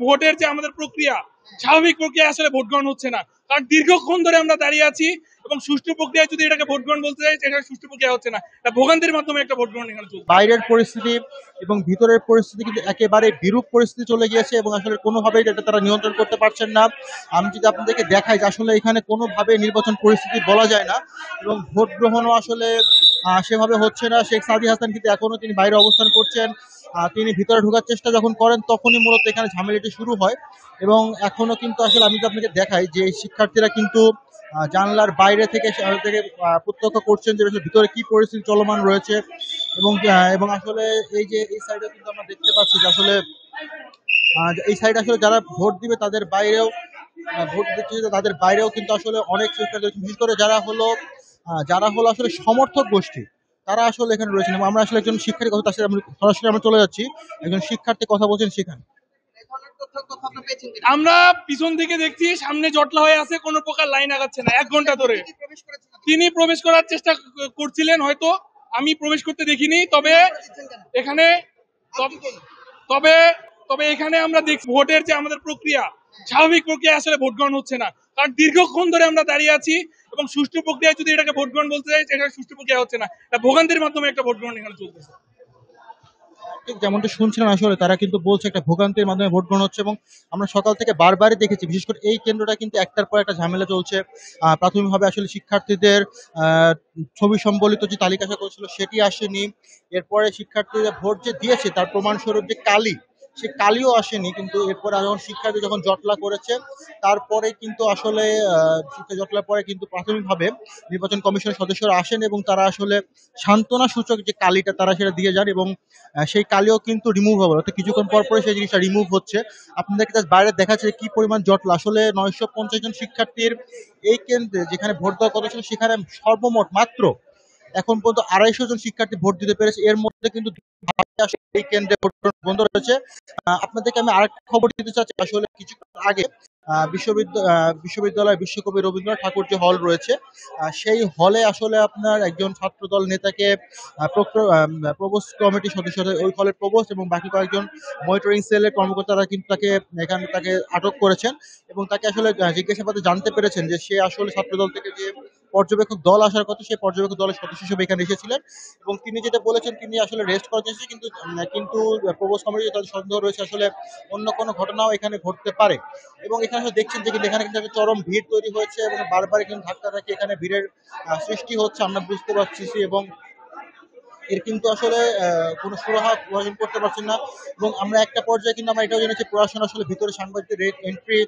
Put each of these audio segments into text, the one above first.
ভোটের যে আমাদের প্রক্রিয়া, স্বাভাবিক প্রক্রিয়া আসলে ভোট গ্রহণ হচ্ছে না। কারণ দীর্ঘক্ষণ ধরে আমরা দাঁড়িয়ে আছি এবং সুষ্ঠু প্রক্রিয়ায় যদি এটাকে ভোট গ্রহণ বলতে চাই, এটা সুষ্ঠু প্রক্রিয়া হচ্ছে না, এটা ভোগান্তির মাধ্যমে একটা ভোট গ্রহণ এখানে চলছে। বাইরের পরিস্থিতি এবং ভিতরের পরিস্থিতি কিন্তু একেবারে বিরূপ পরিস্থিতি চলে গিয়েছে এবং আসলে কোনোভাবেই এটা তারা নিয়ন্ত্রণ করতে পারছেন না। আমি যদি আপনাদেরকে দেখাই যে আসলে এখানে কোনোভাবে নির্বাচন পরিস্থিতি বলা যায় না এবং ভোট গ্রহণও আসলে সেভাবে হচ্ছে না। শেখ সাদি হাসান কিন্তু এখনো তিনি বাইরে অবস্থান করছেন। তিনি ভিতরে ঢোকার চেষ্টা যখন করেন তখনই মূলত এখানে ঝামেলাটি শুরু হয় এবং এখনো কিন্তু আসলে আমি যদি আপনাকে দেখাই যে শিক্ষার্থীরা কিন্তু জানলার বাইরে থেকে প্রত্যক্ষ করছেন যে ভিতরে কি পরিস্থিতি চলমান রয়েছে এবং আসলে এই যে এই সাইডে কিন্তু আমরা দেখতে পাচ্ছি যে আসলে এই সাইডে আসলে যারা ভোট দিবে তাদের বাইরেও ভোট দিচ্ছে তাদের বাইরেও কিন্তু আসলে অনেক শিক্ষার্থী, বিশেষ করে যারা হলো আসলে সমর্থক গোষ্ঠী, তারা আসলে এখানে রয়েছেন। এবং আমরা আসলে একজন শিক্ষার্থী কথা তার সাথে সরাসরি আমরা চলে যাচ্ছি, একজন শিক্ষার্থী কথা বলছেন সেখানে। আমরা পিছন থেকে দেখছি সামনে জটলা হয়ে আছে, কোনো প্রকার লাইন আগাচ্ছে না 1 ঘন্টা ধরে। তিনি প্রবেশ করার চেষ্টা করছিলেন, হয়তো আমি প্রবেশ করতে দেখিনি। তবে এখানে তবে এখানে আমরা দেখছি ভোটের যে আমাদের প্রক্রিয়া, স্বাভাবিক প্রক্রিয়া আসলে ভোট গ্রহণ হচ্ছে না। কারণ দীর্ঘক্ষণ ধরে আমরা দাঁড়িয়ে আছি এবং সুষ্ঠু প্রক্রিয়ায় যদি এটাকে ভোট গ্রহণ বলতে চাই, এটা সুষ্ঠু প্রক্রিয়া হচ্ছে না, এটা ভোগান্তির মাধ্যমে একটা ভোট গ্রহণ এখানে চলতেছে। ঠিক যেমনটা শুনছিলেন আসলে তারা কিন্তু বলছে একটা ভোগান্তির মাধ্যমে ভোট গ্রহণ হচ্ছে এবং আমরা সকাল থেকে বারবারই দেখেছি, বিশেষ করে এই কেন্দ্রটা কিন্তু একটার পর একটা ঝামেলা চলছে। প্রাথমিকভাবে আসলে শিক্ষার্থীদের ছবি সম্বলিত যে তালিকা করেছিল সেটি আসেনি। এরপরে শিক্ষার্থীরা ভোট যে দিয়েছে তার প্রমাণস্বরূপ যে সে কালিও আসেনি। কিন্তু এরপরে যখন শিক্ষার্থী যখন জটলা করেছে তারপরে কিন্তু আসলে শিক্ষা জটলার পরে কিন্তু প্রাথমিকভাবে নির্বাচন কমিশনের সদস্যরা আসেন এবং তারা আসলে সান্ত্বনা সূচক যে কালিটা তারা সেটা দিয়ে যান এবং সেই কালিও কিন্তু রিমুভ হবে, অর্থাৎ কিছুক্ষণ পর পরে সেই জিনিসটা রিমুভ হচ্ছে। আপনাদেরকে জাস্ট বাইরে দেখাচ্ছে কি পরিমাণ জটলা। আসলে 950 জন শিক্ষার্থীর এই কেন্দ্রে যেখানে ভোট দেওয়ার কথা ছিল সেখানে সর্বমোট মাত্র এখন পর্যন্ত 250 জন শিক্ষার্থী ভোট দিতে পেরেছে। এর মধ্যে কিন্তু এই কেন্দ্রে ভোট বন্ধ রয়েছে। আপনাদেরকে আমি আরেকটা খবর দিতে চাচ্ছি, আসলে কিছুক্ষণ আগে বিশ্ববিদ্যালয় বিশ্বকবি রবীন্দ্রনাথ ঠাকুর যে হল রয়েছে সেই হলে আসলে আপনার একজন ছাত্রদল নেতাকে প্রবোস্ট কমিটির সদস্যরা, ওই হলের প্রবোস্ট এবং বাকি কয়েকজন মনিটরিং সেলের কর্মকর্তারা কিন্তু তাকে আটক করেছেন এবং তাকে আসলে জিজ্ঞাসাবাদে জানতে পেরেছেন যে সে আসলে ছাত্রদল থেকে যে পর্যবেক্ষক দল আসার কথা সেই পর্যবেক্ষক দলের সদস্য হিসেবে এখানে এসেছিলেন এবং তিনি যেটা বলেছেন তিনি আসলে রেস্ট করার চেয়েছেন, কিন্তু প্রবোস্ট কমিটি তাদের সন্দেহ রয়েছে আসলে অন্য কোনো ঘটনাও এখানে ঘটতে পারে। এবং এখানে আসলে দেখছেন যে কিন্তু এখানে কিন্তু একটা চরম ভিড় তৈরি হয়েছে এবং বারবার কিন্তু ধাক্কাধাক্কি এখানে ভিড়ের সৃষ্টি হচ্ছে আমরা বুঝতে পারছি এবং এর কিন্তু আসলে কোনো সুরাহা প্রয়োজন করতে পারছেন না। এবং আমরা একটা পর্যায়ে কিন্তু আমরা এটাও জেনেছি প্রশাসন আসলে ভিতরে সাংবাদিকদের এন্ট্রি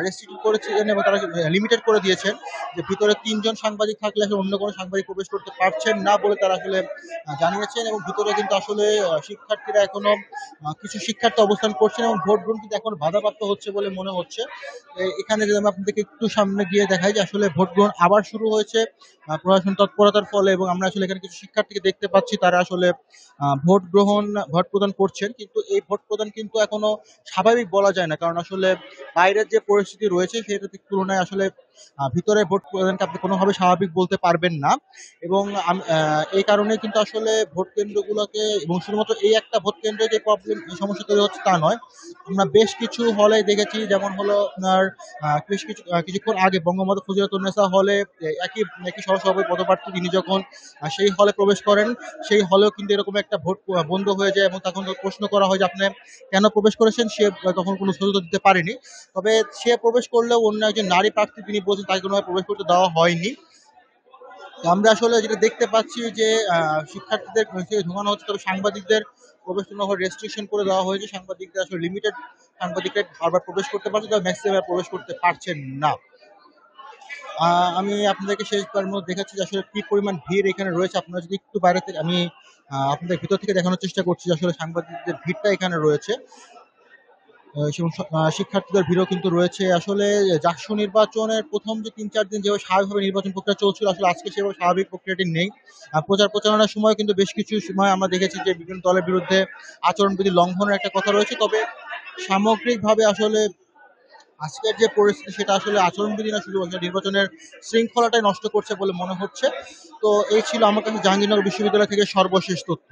রেস্ট্রিক্ট করেছিলেন এবং তারা লিমিটেড করে দিয়েছেন যে ভিতরে 3 জন সাংবাদিক থাকলে আসলে অন্য কোনো সাংবাদিক প্রবেশ করতে পারছেন না বলে তারা আসলে জানিয়েছেন। এবং ভিতরে কিন্তু আসলে শিক্ষার্থীরা এখনো কিছু শিক্ষার্থী অবস্থান করছেন এবং ভোট গ্রহণ কিন্তু এখন বাধাপ্রাপ্ত হচ্ছে বলে মনে হচ্ছে। এখানে যদি আমি আপনাদেরকে একটু সামনে গিয়ে দেখাই যে আসলে ভোট গ্রহণ আবার শুরু হয়েছে প্রশাসন তৎপরতার ফলে এবং আমরা আসলে এখানে কিছু শিক্ষার্থীকে দেখতে পাচ্ছি তারা আসলে ভোট প্রদান করছেন। কিন্তু এই ভোট প্রদান কিন্তু এখনো স্বাভাবিক বলা যায় না, কারণ আসলে বাইরের যে পরিস্থিতি রয়েছে সেটার তুলনায় আসলে ভিতরে ভোট প্রদানকে আপনি কোনোভাবে স্বাভাবিক বলতে পারবেন না। এবং এই কারণে কিন্তু আসলে ভোট কেন্দ্রগুলোকে এবং শুধুমাত্র এই একটা ভোট কেন্দ্রে যে সমস্যা তৈরি হচ্ছে তা নয়, আমরা বেশ কিছু হলে দেখেছি, যেমন হলো আপনার কিছুক্ষণ আগে বঙ্গবন্ধু ফজিলাতুন্নেসা হলে একই সহসভাপতি পদপ্রার্থী তিনি যখন সেই হলে প্রবেশ করেন সেই হলেও কিন্তু এরকম একটা ভোট বন্ধ হয়ে যায় এবং তখন প্রশ্ন করা হয় যে আপনি কেন প্রবেশ করেছেন, সে তখন কোনো উত্তর দিতে পারেনি। তবে সে প্রবেশ করলেও অন্য একজন নারী প্রার্থী তিনি বলছেন তাকে কোনোভাবে প্রবেশ করতে দেওয়া হয়নি। আমরা আসলে যেটা দেখতে পাচ্ছি যে শিক্ষার্থীদের ঢোকানো হচ্ছে, তবে সাংবাদিকদের প্রবেশ রেস্ট্রিকশন করে দেওয়া হয়েছে। সাংবাদিকদের আসলে লিমিটেড সাংবাদিকরা বারবার প্রবেশ করতে পারছে, তবে ম্যাক্সিমাম প্রবেশ করতে পারছেন না। আমি আপনাদেরকে শেষবার মধ্যে দেখাচ্ছি যে আসলে কি পরিমাণ ভিড় এখানে রয়েছে। আপনারা যদি একটু বাইরে থেকে, আমি আপনাদের ভিতর থেকে দেখানোর চেষ্টা করছি যে আসলে সাংবাদিকদের ভিড়টা এখানে রয়েছে এবং শিক্ষার্থীদের ভিড়ও কিন্তু রয়েছে। আসলে জাকসু নির্বাচনের প্রথম যে 3-4 দিন যেভাবে স্বাভাবিকভাবে নির্বাচন প্রক্রিয়া চলছিল, আসলে আজকে সেভাবে স্বাভাবিক প্রক্রিয়াটি নেই। প্রচারণার সময় কিন্তু বেশ কিছু সময় আমরা দেখেছি যে বিভিন্ন দলের বিরুদ্ধে আচরণবিধি লঙ্ঘনের একটা কথা রয়েছে। তবে সামগ্রিকভাবে আসলে আজকের যে পরিস্থিতি সেটা আসলে আচরণবিধি না, শুধু নির্বাচনের শৃঙ্খলাটাই নষ্ট করছে বলে মনে হচ্ছে। তো এই ছিল আমার কাছে জাহাঙ্গীরনগর বিশ্ববিদ্যালয় থেকে সর্বশেষ তথ্য।